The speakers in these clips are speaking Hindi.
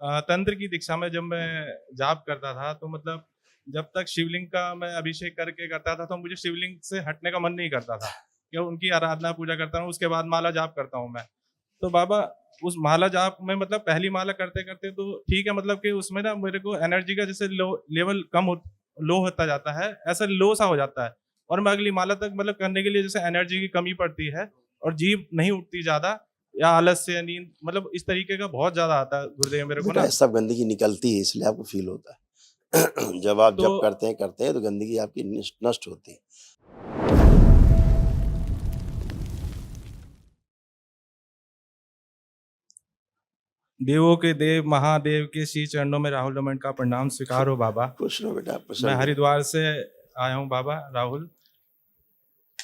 तंत्र की दीक्षा में जब मैं जाप करता था तो मतलब जब तक शिवलिंग का मैं अभिषेक करके करता था तो मुझे शिवलिंग से हटने का मन नहीं करता था कि उनकी आराधना पूजा करता हूँ। उसके बाद माला जाप करता हूँ मैं। तो बाबा उस माला जाप में मतलब पहली माला करते करते तो ठीक है, मतलब कि उसमें ना मेरे को एनर्जी का जैसे लो लेवल लो होता जाता है, ऐसा लो सा हो जाता है। और मैं अगली माला तक मतलब करने के लिए जैसे एनर्जी की कमी पड़ती है और जीभ नहीं उठती ज्यादा, या आलस्य या नींद, मतलब इस तरीके का बहुत ज्यादा आता है गुरुदेव मेरे को बेटा ना। सब गंदगी निकलती है इसलिए आपको फील होता है। जब आप तो जब करते हैं तो गंदगी आपकी नष्ट होती है। देवों के देव महादेव के श्री चरणों में राहुल रमन का प्रणाम स्वीकार हो बाबा। खुश रहो बेटा, मैं प्रसन्न रहो। हरिद्वार से आया हूँ बाबा राहुल।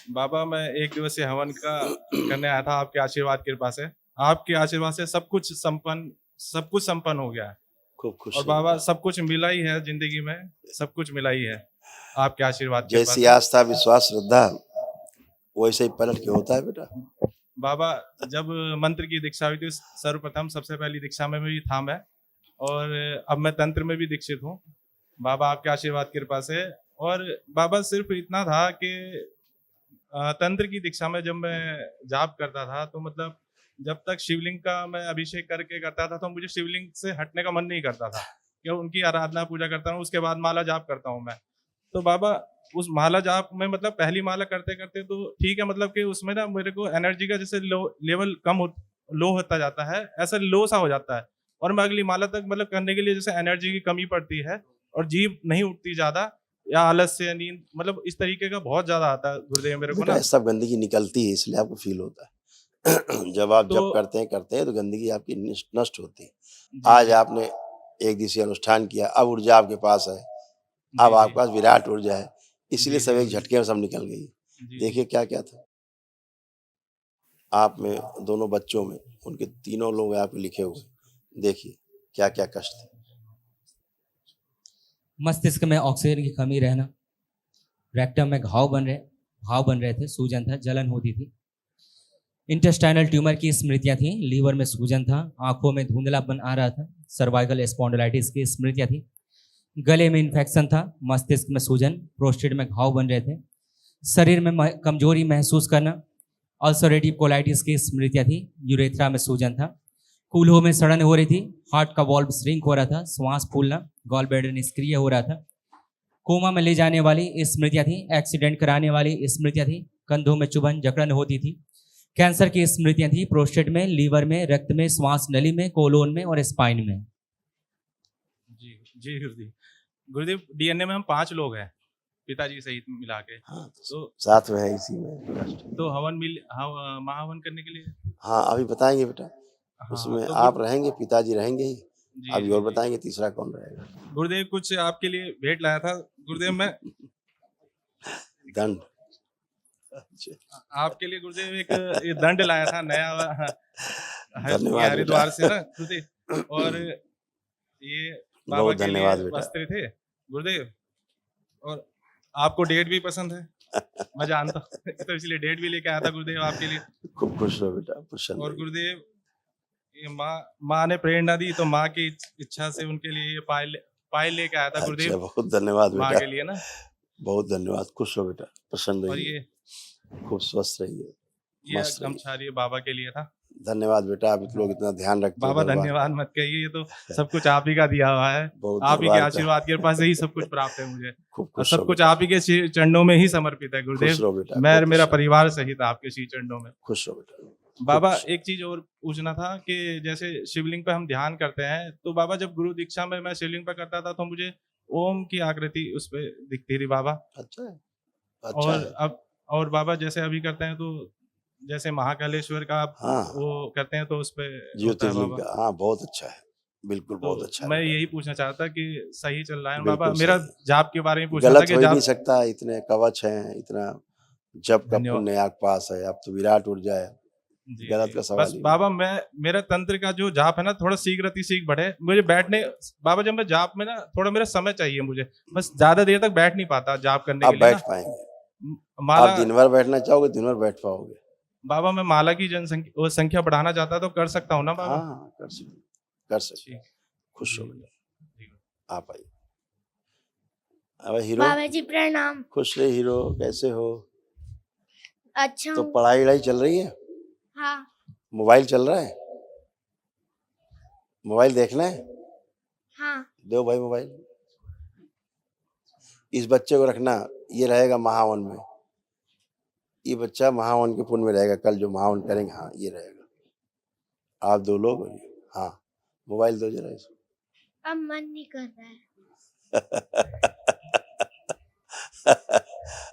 बाबा मैं एक दिवसीय हवन का करने आया था आपके आशीर्वाद कृपा से। आपके आशीर्वाद से सब कुछ संपन्न हो गया है। खूब खुश और रहो बाबा बेटा। सब कुछ मिला ही है जिंदगी में, सब कुछ मिला ही है आपके आशीर्वाद कृपा जैसी से। आस्था विश्वास श्रद्धा वैसे ही पलट के होता है बेटा। बाबा जब मंत्र की दीक्षा हुई थी सर्वप्रथम सबसे पहली दीक्षा में भी था मैं, और अब मैं तंत्र में भी दीक्षित हूँ बाबा आपके आशीर्वाद कृपा से। और बाबा सिर्फ इतना था कि तंत्र की दीक्षा में जब मैं जाप करता था तो मतलब जब तक शिवलिंग का मैं अभिषेक करके करता था तो मुझे शिवलिंग से हटने का मन नहीं करता था कि उनकी आराधना पूजा करता हूँ। उसके बाद माला जाप करता हूँ मैं। तो बाबा उस माला जाप में मतलब पहली माला करते करते तो ठीक है, मतलब कि उसमें ना मेरे को एनर्जी का जैसे लेवल लो होता जाता है, ऐसा लो सा हो जाता है। और मैं अगली माला तक मतलब करने के लिए जैसे एनर्जी की कमी पड़ती है और जीभ नहीं उठती ज्यादा, या आलस्य या नींद, मतलब इस तरीके का बहुत ज्यादा आता है गुरुदेव मेरे को बेटा ना। सब गंदगी निकलती है इसलिए आपको फील होता है। जब आप तो जब करते हैं तो गंदगी आपकी नष्ट होती है। जी आज जी आपने एक दिवसीय अनुष्ठान किया, अब ऊर्जा आपके पास है। अब जी जी आपके पास विराट ऊर्जा है, इसलिए जी सब जी एक गुरुजी। झटके में सब निकल गई। जी जी देखिए क्या क्या था आप में, दोनों बच्चों में, उनके तीनों लोग आपके लिखे हुए। देखिए क्या क्या कष्ट थे। मस्तिष्क में ऑक्सीजन की कमी रहना, रेक्टम में घाव बन रहे थे, सूजन था, जलन होती थी, इंटेस्टाइनल ट्यूमर की स्मृतियां थी, लीवर में सूजन था, आंखों में धुंधलापन आ रहा था, सर्वाइकल स्पॉन्डिलाइटिस की स्मृतियां थी, गले में इन्फेक्शन था, मस्तिष्क में सूजन, प्रोस्टेट में घाव बन रहे थे, शरीर में कमजोरी महसूस करना, अल्सरेटिव कोलाइटिस की स्मृतियां थी, यूरेथ्रा में सूजन था, कूल्हों में सड़न हो रही थी, हार्ट का वॉल्व श्रिंक हो रहा था, श्वास फूलना, गॉल ब्लैडर निष्क्रिय हो रहा था, कोमा में ले जाने वाली स्मृतियां थी, एक्सीडेंट कराने वाली स्मृतियां थी, कंधों में चुभन जकड़न होती थी, कैंसर की स्मृतियां थी, प्रोस्टेट में, लीवर में, रक्त में, श्वास नली में, कोलोन में और स्पाइन में। जी जी गुरुदेव। गुरुदेव डीएनए में हम 5 लोग हैं, पिताजी सहित मिला के। हाँ तो साथ में है इसी में कष्ट। तो हवन मिल महाहवन करने के लिए। हाँ अभी बताएंगे बेटा, हाँ उसमें तो आप रहेंगे, पिताजी रहेंगे ही। जी अभी जी और जी बताएंगे तीसरा कौन रहेगा। गुरुदेव कुछ आपके लिए भेंट लाया था गुरुदेव मैं दंड। अच्छा, आपके लिए गुरुदेव एक ये दंड लाया था नया ये धन्यवाद बेटा। हरिद्वार से ना गुरुदेव। और ये बाबा बहुत के लिए धन्यवाद बेटा। वस्त्र थे गुरुदेव। और आपको डेट भी पसंद है, मैं जानता हूँ तो इसलिए डेट भी लेके आया था गुरुदेव आपके लिए। खूब खुश रहो बेटा, प्रसन्न और रहिए। गुरुदेव ये माँ ने प्रेरणा दी तो माँ की इच्छा से उनके लिए ये पायल लेके आया था अच्छा गुरुदेव बहुत धन्यवाद माँ बेटा, के लिए ना। बहुत धन्यवाद। खुश रहो बेटा, प्रसन्न और रहिए, ये खूब स्वस्थ रहिए, मस्त रहिए। गमछा ये बाबा के लिए था। धन्यवाद बेटा, आप हाँ लोग इतना ध्यान रखते हो बाबा दरबार धन्यवाद का। मत कहिए, ये तो सब कुछ आप ही का दिया हुआ है। बहुत आप ही के दरबार का। आशीर्वाद के कृपा से ही सब कुछ प्राप्त है मुझे, खूब और खुश सब रहो कुछ बेटा, आप ही के श्री चरणों में ही समर्पित है खुश गुरुदेव। रहो बेटा, मैं बहुत मेरा प्रसन्न। परिवार सहित आपके श्री चरणों में। खुश रहो बेटा, खूब बाबा खुश। एक चीज और पूछना था कि जैसे शिवलिंग पे हम ध्यान करते हैं तो बाबा जब गुरु दीक्षा में मैं शिवलिंग पे करता था तो मुझे ओम की आकृति उस पे दिखती थी बाबा। अच्छा है, अच्छा और है। अब और बाबा जैसे अभी करते हैं तो जैसे महाकालेश्वर का आप हाँ वो करते हैं तो उस पे होता है ज्योतिर्लिंग बाबा। का, हाँ बहुत अच्छा है, बिल्कुल तो बहुत अच्छा है मैं बेटा, यही पूछना चाहता कि सही चल रहा है बाबा। बिल्कुल मेरा सही है। जाप के बारे में पूछना था गलत कि हो ही नहीं जाप। सकता, इतने कवच हैं, इतना जप का धन्यवाद। पुण्य आपके पास है, अब तो विराट ऊर्जा है, जी गलत जी का सवाल बस ही नहीं। बाबा मैं मेरा तंत्र का जो जाप है ना थोड़ा शीघ्र अति शीघ्र बढ़े मुझे बैठने। बाबा जब मैं जाप में ना थोड़ा मेरा समय चाहिए मुझे, बस ज्यादा देर तक बैठ नहीं पाता जाप करने आप के लिए बैठ ना। पाएंगे, आप माला दिन भर बैठना चाहोगे दिन भर बैठ पाओगे। बाबा मैं माला की जनसंख्या वो संख्या बढ़ाना चाहता तो कर सकता हूँ ना बाबा। हाँ कर सकते, कर सकते। ठीक। खुश हो बेटा, आप आइए। अब हीरो, बाबा जी प्रणाम। खुश रहे हीरो, कैसे हो? अच्छा तो हूँ। पढ़ाई वढ़ाई चल रही है? हाँ मोबाइल चल रहा है? मोबाइल देखना है? हाँ दो भाई मोबाइल। इस बच्चे को रखना, ये रहेगा महावन में, ये बच्चा महावन के पुण्य में रहेगा। कल जो महावन करेंगे, हाँ ये रहेगा। आप दो लोग, हाँ मोबाइल दो जरा इसको। अब मन नहीं कर रहा है।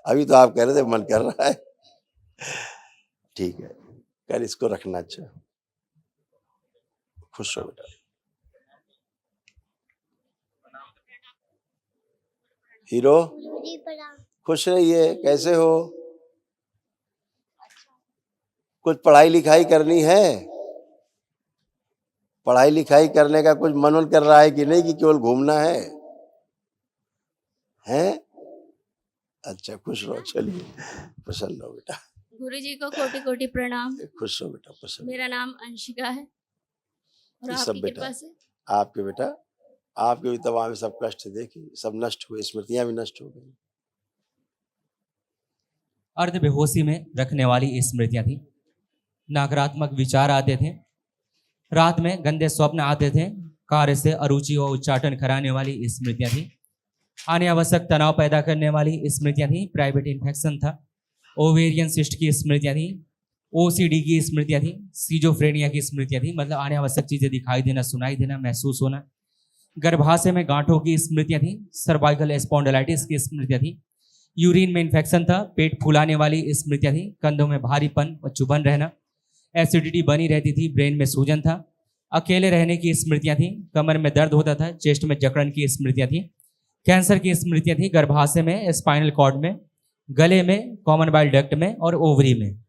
अभी तो आप कह रहे थे मन कर रहा है। ठीक है, कल इसको रखना। अच्छा, खुश हो बेटा। हीरो, गुरुजी प्रणाम। खुश रहिए, कैसे हो? कुछ पढ़ाई लिखाई करनी है? पढ़ाई लिखाई करने का कुछ मन कर रहा है कि नहीं, कि केवल घूमना है? हैं? अच्छा, खुश रहो। चलिए, प्रसन्न रहो बेटा। गुरुजी को कोटि कोटि प्रणाम। खुश रहो बेटा, प्रसन्न। मेरा नाम अंशिका है और ये आपकी सब बेटा, कृपा से आपके बेटा, आपके भी तमाम सब कष्ट देखिए, सब नष्ट हुए, स्मृतियां भी नष्ट हो गई। अर्ध बेहोशी में रखने वाली स्मृतियां थी। नकारात्मक विचार आते थे, रात में गंदे स्वप्न आते थे, कार्य से अरुचि और उच्चाटन कराने वाली स्मृतियां थी। अनावश्यक तनाव पैदा करने वाली स्मृतियां थी। प्राइवेट इन्फेक्शन था, ओवेरियन सिस्ट की स्मृतियां थी, ओसीडी की स्मृतियां थी, सीजोफ्रेनिया की स्मृतियां थी। मतलब अनावश्यक चीजें दिखाई देना, सुनाई देना, महसूस होना। गर्भाशय में गांठों की स्मृतियां थी। सर्वाइकल स्पॉन्डिलाइटिस की स्मृतियां थी। यूरिन में इन्फेक्शन था। पेट फूलाने वाली स्मृतियां थी। कंधों में भारीपन व चुभन रहना। एसिडिटी बनी रहती थी। ब्रेन में सूजन था। अकेले रहने की स्मृतियां थी। कमर में दर्द होता था। चेस्ट में जकड़न की स्मृतियां थी। कैंसर की स्मृतियां थी। गर्भाशय में, स्पाइनल कॉर्ड में, गले में, कॉमन बाइल डक्ट में और ओवरी में।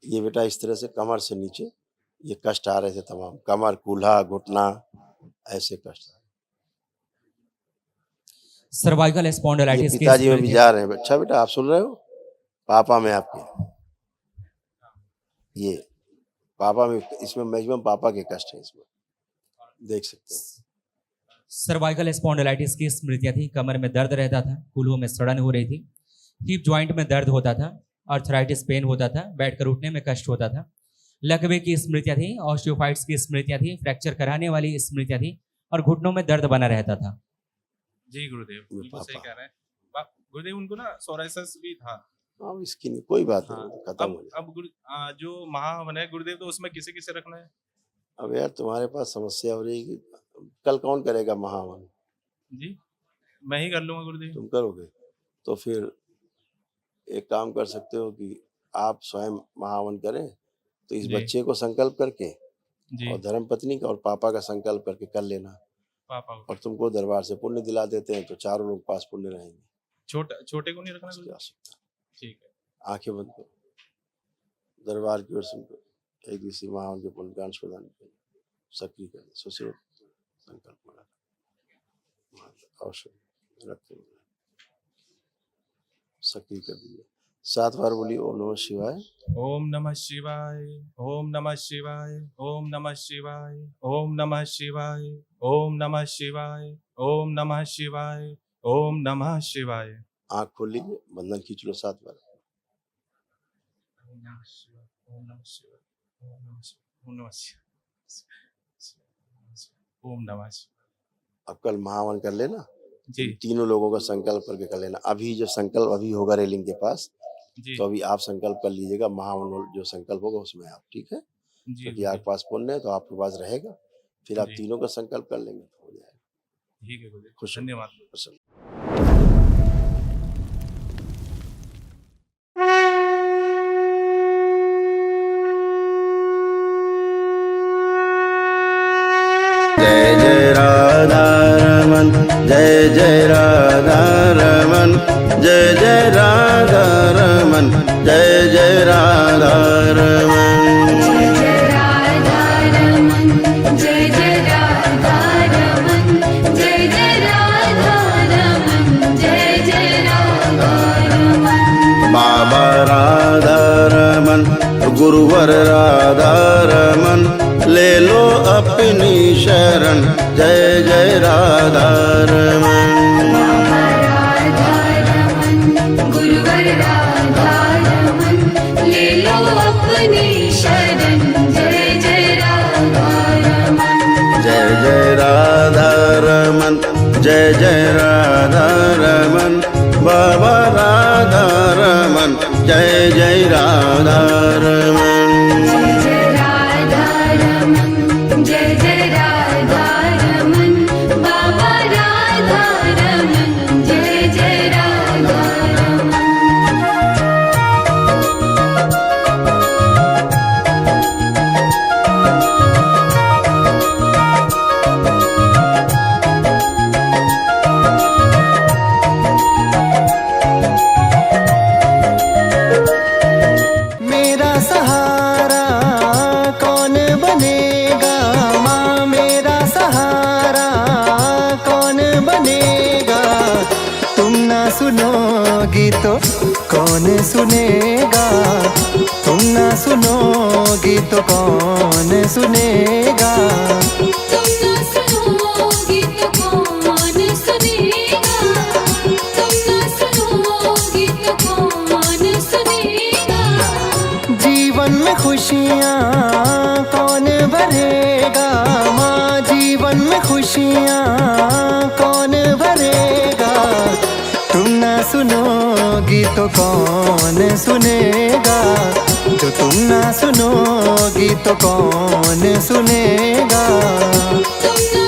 ये बेटा इस तरह से कमर से नीचे ये कष्ट आ रहे थे तमाम, कमर, कूल्हा, घुटना, ऐसे कष्ट। सर्वाइकल ये स्पॉन्डिलाइटिस की पिताजी में भी स्मृतियां जा रहे हैं। अच्छा बेटा, आप सुन रहे हो? पापा में आपके, ये पापा में, इसमें मैक्सिमम पापा के कष्ट है, इसमें देख सकते हैं। सर्वाइकल स्पॉन्डिलाइटिस की स्मृतियां थी। कमर में दर्द रहता था। कूल्हों में सड़न हो रही थी। हिप जॉइंट में दर्द होता था। आर्थराइटिस पेन होता था। बैठकर उठने में कष्ट होता था। लकवे की स्मृतियां थी। ऑस्टियोफाइट्स की स्मृतियां थी। फ्रैक्चर कराने वाली स्मृतियां थी। और घुटनों में दर्द बना रहता था। जी गुरुदेव, बिल्कुल सही कह रहे हैं। गुरुदेव, उनको ना सोराइसिस भी था। अब इसकी नहीं कोई बात नहीं, हाँ, खत्म हो जाए। अब जो महावन है गुरुदेव, तो उसमें किसे किसे रखना है? अब यार तुम्हारे पास समस्या हो रही है कि कल कौन करेगा महावन? जी, मैं ही कर लूंगा गुरुदेव। तुम करोगे तो फिर एक काम कर सकते हो कि आप स्वयं महावन करें, तो इस जी। बच्चे को संकल्प करके जी, और धर्म पत्नी का और पापा का संकल्प करके कर लेना, पापा को। और तुमको दरबार से पुण्य दिला देते हैं, तो चारों लोग पास पुण्य रहेंगे। छोटे को नहीं रखना उसकी गुरुदेव? आवश्यकता। ठीक है। आंखें बंद करो, दरबार की ओर से एक दिवसीय महावन के पुण्य का अंश प्रदान करें, सक्रिय कर दे, सुशील संकल्प बना अवश्य रखते हुए सक्रिय कर दीजिए। 7 बार बोलिए ओम नमः शिवाय। ओम नमः शिवाय, ओम नमः शिवाय, ओम नमः शिवाय, ओम नमः शिवाय, ओम नमः शिवाय, ओम नमः शिवाय, ओम नमः शिवाय। आंख खोल लीजिए, बंधन खींच लो 7 बार। ओम नमः शिवाय, ओम नमः शिवाय, ओम नमः शिवाय, ओम नमः शिवाय, ओम नमः शिवाय। अब कल महावन कर लेना, जी तीनों लोगों का संकल्प करके कर लेना। अभी जो संकल्प अभी होगा रेलिंग के पास, जी तो अभी आप संकल्प कर लीजिएगा, महावन जो संकल्प होगा उसमें आप, ठीक है? जी क्योंकि आपके पास पुण्य है तो आपके पास रहेगा, फिर आप जी। तीनों का संकल्प कर लेंगे तो हो जाएगा। ठीक है गुरुदेव, खुश रहो। धन्यवाद। प्रसन्न। जय जय राधा रमन, जय जय राधा रमन, जय जय राधा रमन, जय जय राधा रमन। जय जय राधा रमन, जय जय राधा रमन, जय जय राधा रमन। बाबा राधा रमन, गुरुवर राधा रमन, ले लो अपनी शरण जय जय राधा रमन। राधारमन गुरुवर राधारमन ले लो अपनी शरण जय जय राधारमन। जय जय राधा रमन जय जय राधा रमन बाबा राधा रमन जय जय राधा रमन। जय जय राधारमन जय जय राधारमन बाबा राधारमन जय जय राधारमन। मेरा सहारा कौन बनेगा माँ, मेरा सहारा कौन बनेगा। तुम ना सुनोगी तो कौन सुनेगा, तुम ना सुनोगी तो कौन सुनेगा। तुम ना सुनोगी तो कौन सुनेगा, तुम ना सुनोगी तो कौन सुनेगा। जीवन में खुशियाँ कौन भरेगा माँ, जीवन में खुशियाँ कौन भरेगा। तुम ना सुनोगी तो कौन सुनेगा, जो तुम ना सुनोगी तो कौन सुनेगा। तुम ना